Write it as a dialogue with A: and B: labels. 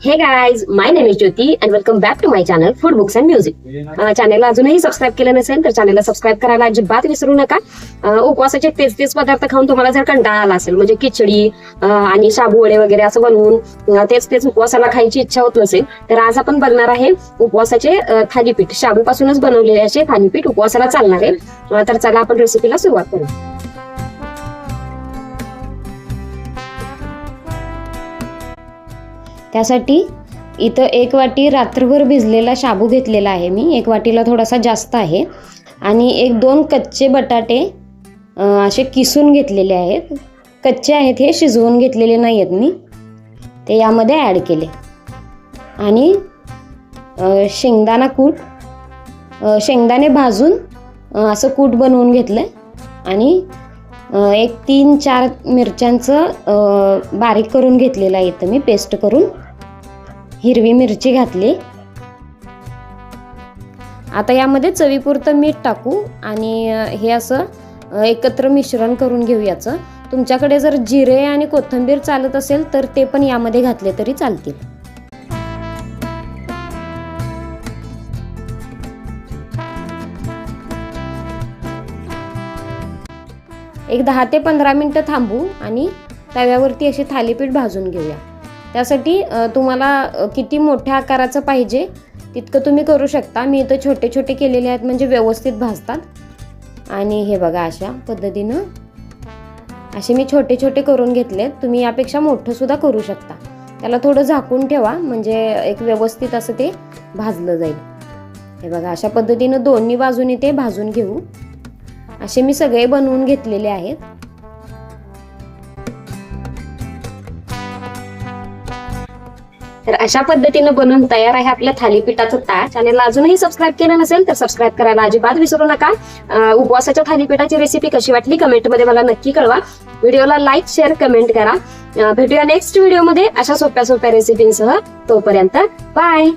A: हे guys, my name is Jyoti and welcome back to my channel food books and music. चॅनलला अजूनही subscribe केलं नसेल तर चॅनलला सबस्क्राईब करायला अजिबात विसरू नका. उपवासाचे तेच पदार्थ खाऊन तुम्हाला जर कंटाळा आला असेल, म्हणजे खिचडी आणि शाबू वडे वगैरे असं बनवून तेच उपवासाला खायची इच्छा होत नसेल, तर आज आपण बघणार आहे उपवासाचे थालीपीठ. शाबूपासूनच बनवलेले असे थालीपीठ उपवासाला चालणार आहे. तर चला आपण रेसिपीला सुरुवात करू.
B: त्यासाठी इथं 1 वाटी रात्रभर भिजलेला शाबू घेतलेला आहे मी. 1 वाटीला थोडासा जास्त आहे. आणि 1-2 कच्चे बटाटे असे किसून घेतलेले आहेत. कच्चे आहेत, हे शिजवून घेतलेले नाही आहेत मी. ते यामध्ये ॲड केले. आणि शेंगदाणा कूट, शेंगदाणे भाजून असं कूट बनवून घेतलं. आणि 3-4 मिरच्यांचं बारीक करून घेतलेलं आहे इथं मी, पेस्ट करून. हिरवी मिरची घातली. आता यामध्ये चवीपुरतं मीठ टाकू आणि हे असं एकत्र मिश्रण करून घेऊ याचं. तुमच्याकडे जर जिरे आणि कोथिंबीर चालत असेल तर ते पण यामध्ये घातले तरी चालतील. एक 10 ते 15 मिनटं थांबू आणि तव्यावरती अशी थालीपीठ भाजून घेऊया. त्यासाठी तुम्हाला किती मोठ्या आकाराचं पाहिजे तितकं तुम्ही करू शकता. मी इथं छोटे छोटे केलेले आहेत, म्हणजे व्यवस्थित भाजतात. आणि हे बघा, अशा पद्धतीनं असे मी छोटे छोटे करून घेतलेत. तुम्ही यापेक्षा मोठं सुद्धा करू शकता. त्याला थोडं झाकून ठेवा, म्हणजे एक व्यवस्थित असं ते भाजलं जाईल. हे बघा, अशा पद्धतीनं दोन्ही बाजूनी ते भाजून घेऊ. असे मी सगळे बनवून घेतलेले आहेत.
A: तर अशा पद्धतीनं बनवून तयार आहे आपल्या थालीपीठाचं ताट. चॅनलला अजूनही सबस्क्राईब केलं नसेल तर सबस्क्राईब करायला अजिबात विसरू नका. उपवासाच्या थालीपीठाची रेसिपी कशी वाटली कमेंटमध्ये मला नक्की कळवा. व्हिडिओला लाईक, शेअर, कमेंट करा. भेटूया नेक्स्ट व्हिडिओमध्ये अशा सोप्या रेसिपींसह. तोपर्यंत बाय.